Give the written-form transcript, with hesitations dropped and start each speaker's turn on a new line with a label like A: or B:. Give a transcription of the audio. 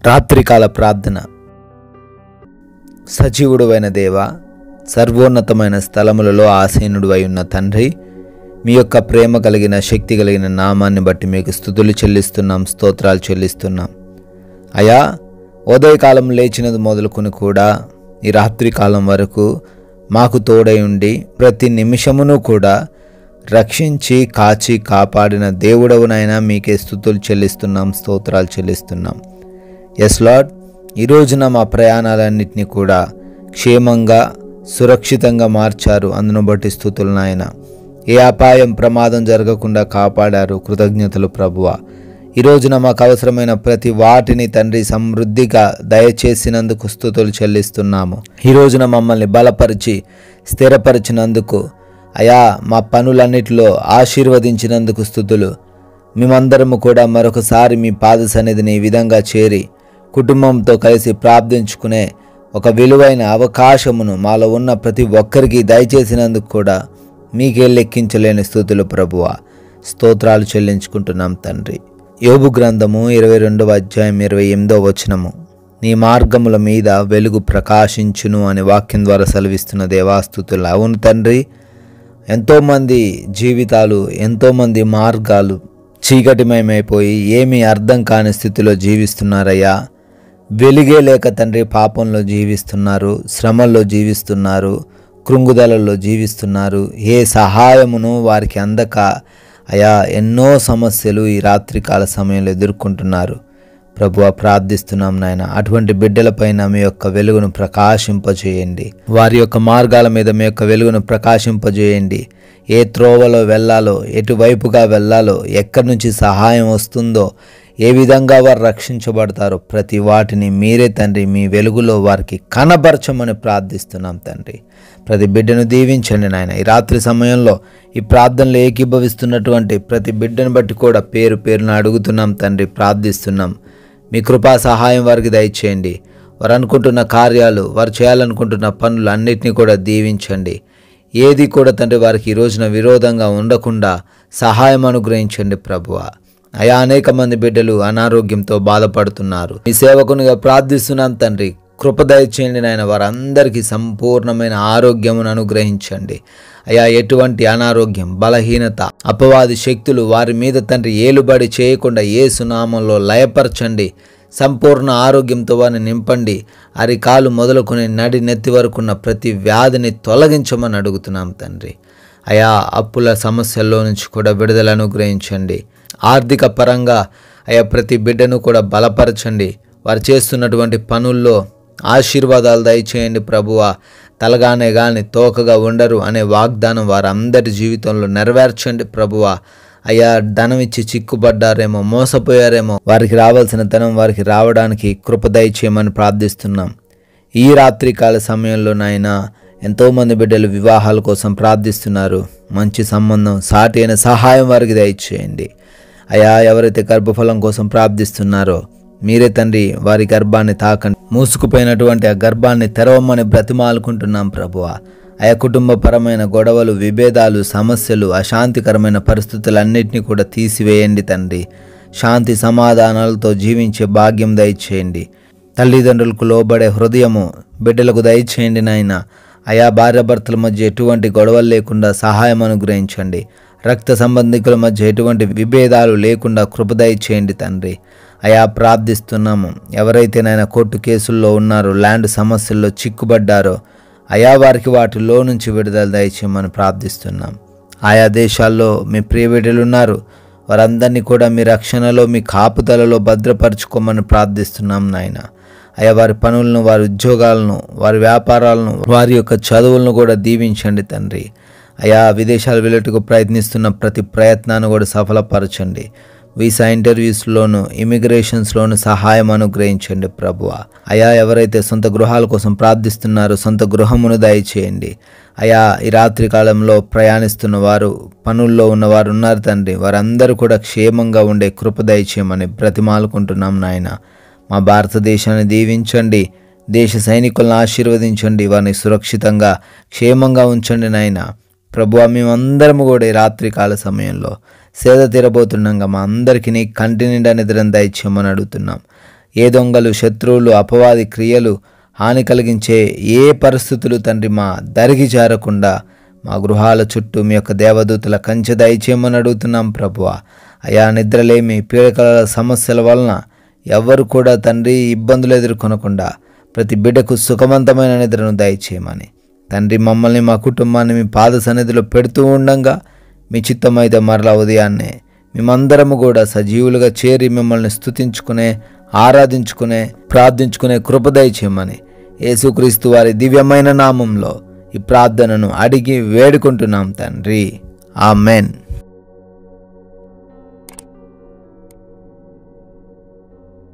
A: రాత్రికాల ప్రార్థన. సజీవుడువైన దేవా, సర్వోన్నతమైన స్థలములలో ఆసీనుడువై ఉన్న తండ్రి, మీ యొక్క ప్రేమ కలిగిన శక్తి కలిగిన నామాన్ని బట్టి మీకు స్తుతులు చెల్లిస్తున్నాం, స్తోత్రాలు చెల్లిస్తున్నాం. అయా, ఉదయకాలం లేచినది మొదలుకొని కూడా ఈ రాత్రికాలం వరకు మాకు తోడై ఉండి ప్రతి నిమిషమును కూడా రక్షించి కాచి కాపాడిన దేవుడవునైనా మీకే స్తుతులు చెల్లిస్తున్నాం, స్తోత్రాలు చెల్లిస్తున్నాం. ఎస్ లార్డ్, ఈ రోజున మా ప్రయాణాలన్నింటినీ కూడా క్షేమంగా సురక్షితంగా మార్చారు. అందును బట్టి స్తుతులు నాయన. ఏ అపాయం ప్రమాదం జరగకుండా కాపాడారు. కృతజ్ఞతలు ప్రభువా. ఈ రోజున మాకు అవసరమైన ప్రతి వాటిని తండ్రి సమృద్ధిగా దయచేసినందుకు స్తుతులు చెల్లిస్తున్నాము. ఈ రోజున మమ్మల్ని బలపరిచి స్థిరపరిచినందుకు, అయా మా పనులన్నిటిలో ఆశీర్వదించినందుకు స్తుతులు. మేమందరము కూడా మరొకసారి మీ పాద సన్నిధిని ఈ విధంగా చేరి కుటుంబంతో కలిసి ప్రార్థించుకునే ఒక విలువైన అవకాశమును మాలో ఉన్న ప్రతి ఒక్కరికి దయచేసినందుకు కూడా మీకే లెక్కించలేని స్తుతులు ప్రభువా. స్తోత్రాలు చెల్లించుకుంటున్నాం తండ్రి. యోబు గ్రంథము 22వ అధ్యాయం 28వ వచనము, నీ మార్గముల మీద వెలుగు ప్రకాశించును అనే వాక్యం ద్వారా సెలవిస్తున్న దేవాస్తుతులు. అవును తండ్రి, ఎంతోమంది జీవితాలు, ఎంతోమంది మార్గాలు చీకటిమయమైపోయి ఏమీ అర్థం కాని స్థితిలో జీవిస్తున్నారయ్యా. వెలుగే లేక తండ్రి పాపంలో జీవిస్తున్నారు, శ్రమల్లో జీవిస్తున్నారు, కృంగుదలలో జీవిస్తున్నారు. ఏ సహాయమును వారికి అందక అయా ఎన్నో సమస్యలు ఈ రాత్రికాల సమయంలో ఎదుర్కొంటున్నారు. ప్రభువా, ప్రార్థిస్తున్నాం నాయన, అటువంటి బిడ్డలపైన మీ యొక్క వెలుగును ప్రకాశింపజేయండి. వారి యొక్క మార్గాల మీద మీ యొక్క వెలుగును ప్రకాశింపజేయండి. ఏ త్రోవలో వెళ్ళాలో, ఎటువైపుగా వెళ్ళాలో, ఎక్కడి నుంచి సహాయం వస్తుందో, ఏ విధంగా వారు రక్షించబడతారో ప్రతి వాటిని మీరే తండ్రి మీ వెలుగులో వారికి కనబరచమని ప్రార్థిస్తున్నాం తండ్రి. ప్రతి బిడ్డను దీవించండి నాయన. ఈ రాత్రి సమయంలో ఈ ప్రార్థనలు ఏకీభవిస్తున్నటువంటి ప్రతి బిడ్డను బట్టి కూడా పేరు పేరున అడుగుతున్నాం తండ్రి, ప్రార్థిస్తున్నాం. మీ కృపా సహాయం వారికి దయచేయండి. వారు అనుకుంటున్న కార్యాలు, వారు చేయాలనుకుంటున్న పనులు అన్నిటినీ కూడా దీవించండి. ఏది కూడా తండ్రి వారికి ఈ రోజున విరోధంగా ఉండకుండా సహాయం అనుగ్రహించండి ప్రభువా. అయా, అనేక మంది బిడ్డలు అనారోగ్యంతో బాధపడుతున్నారు. మీ సేవకునిగా ప్రార్థిస్తున్నాం తండ్రి, కృప దయచేయండి నాయన. వారందరికీ సంపూర్ణమైన ఆరోగ్యమును అనుగ్రహించండి. అయా, ఎటువంటి అనారోగ్యం, బలహీనత, అపవాది శక్తులు వారి మీద తండ్రి ఏలుబడి చేయకుండా యేసు నామములో లయపరచండి. సంపూర్ణ ఆరోగ్యంతో వారిని నింపండి. అరికాలు మొదలుకొని నడి నెత్తి వరకున్న ప్రతి వ్యాధిని తొలగించమని అడుగుతున్నాం తండ్రి. అయా, అప్పుల సమస్యల్లో నుంచి కూడా విడుదల అనుగ్రహించండి. ఆర్థిక పరంగా అయా ప్రతి బిడ్డను కూడా బలపరచండి. వారు చేస్తున్నటువంటి పనుల్లో ఆశీర్వాదాలు దయచేయండి ప్రభువా. తలగానే గాని తోకగా ఉండరు అనే వాగ్దానం వారందరి జీవితంలో నెరవేర్చండి ప్రభువా. అయ్యా, ధనం ఇచ్చి చిక్కుబడ్డారేమో, మోసపోయారేమో, వారికి రావాల్సిన ధనం వారికి రావడానికి కృప దయచేయమని ప్రార్థిస్తున్నాం. ఈ రాత్రికాల సమయంలో నాయన ఎంతోమంది బిడ్డలు వివాహాల కోసం ప్రార్థిస్తున్నారు. మంచి సంబంధం, సాటి అయిన సహాయం వారికి దయచేయండి. అయా, ఎవరైతే గర్భఫలం కోసం ప్రార్థిస్తున్నారో మీరే తండ్రి వారి గర్భాన్ని తాకండి. మూసుకుపోయినటువంటి ఆ గర్భాన్ని తెరవమని బ్రతిమాలుకుంటున్నాం ప్రభువా. ఆయా కుటుంబపరమైన గొడవలు, విభేదాలు, సమస్యలు, అశాంతికరమైన పరిస్థితులన్నింటినీ కూడా తీసివేయండి తండ్రి. శాంతి సమాధానాలతో జీవించే భాగ్యం దయచేయండి. తల్లిదండ్రులకు లోబడే హృదయము బిడ్డలకు దయచేయండి నాయన. అయా, భార్యాభర్తల మధ్య ఎటువంటి గొడవలు లేకుండా సహాయం అనుగ్రహించండి. రక్త సంబంధికుల మధ్య ఎటువంటి విభేదాలు లేకుండా కృప దయచేయండి తండ్రి. అయా, ప్రార్థిస్తున్నాము. ఎవరైతే నాయన కోర్టు కేసుల్లో ఉన్నారో, ల్యాండ్ సమస్యల్లో చిక్కుబడ్డారో అయా వారికి వాటిలో నుంచి విడుదల దయచేయమని ప్రార్థిస్తున్నాం. ఆయా దేశాల్లో మీ ప్రియ బిడ్డలు ఉన్నారు. వారందరినీ కూడా మీ రక్షణలో, మీ కాపుదలలో భద్రపరచుకోమని ప్రార్థిస్తున్నాం నాయన. అయా, వారి పనులను, వారి ఉద్యోగాలను, వారి వ్యాపారాలను, వారి యొక్క చదువులను కూడా దీవించండి తండ్రి. అయా, విదేశాలు వెళ్ళటకు ప్రయత్నిస్తున్న ప్రతి ప్రయత్నాన్ని కూడా సఫలపరచండి. వీసా ఇంటర్వ్యూస్లోను, ఇమిగ్రేషన్స్లోను సహాయం అనుగ్రహించండి ప్రభువా. అయా, ఎవరైతే సొంత గృహాల కోసం ప్రార్థిస్తున్నారో సొంత గృహమును దయచేయండి. అయా, ఈ రాత్రి కాలంలో ప్రయాణిస్తున్న వారు, పనుల్లో ఉన్నవారు ఉన్నారు తండ్రి. వారందరూ కూడా క్షేమంగా ఉండే కృప దయచేయమని బ్రతిమాలుకుంటున్నాం నాయన. మా భారతదేశాన్ని దీవించండి. దేశ సైనికులను ఆశీర్వదించండి. వారిని సురక్షితంగా క్షేమంగా ఉంచండి నాయన. ప్రభువా, మేమందరము కూడా ఈ రాత్రికాల సమయంలో సేద తీరబోతుండగా మా అందరికీ నీ కంటి నిండా నిద్రను దయచేయమని అడుగుతున్నాం. ఏ దొంగలు, శత్రువులు, అపవాది క్రియలు, హాని కలిగించే ఏ పరిస్థితులు తండ్రి మా దరికి చేరకుండా మా గృహాల చుట్టూ మీ యొక్క దేవదూతల కంచె దయచేయమని అడుగుతున్నాం ప్రభువా. అయా నిద్రలేమి, పీడకల సమస్యల వలన ఎవరు కూడా తండ్రి ఇబ్బందులు ఎదుర్కొనకుండా ప్రతి బిడ్డకు సుఖవంతమైన నిద్రను దయచేయమని తండ్రి మమ్మల్ని, మా కుటుంబాన్ని మీ పాద సన్నిధిలో పెడుతూ ఉండంగా మీ చిత్తమైతే మరలా ఉదయాన్నే మేమందరము కూడా సజీవులుగా చేరి మిమ్మల్ని స్తుతించుకునే, ఆరాధించుకునే, ప్రార్థించుకునే కృప దయచేయమని యేసుక్రీస్తు వారి దివ్యమైన నామంలో ఈ ప్రార్థనను అడిగి వేడుకుంటున్నాం తండ్రి. ఆమెన్.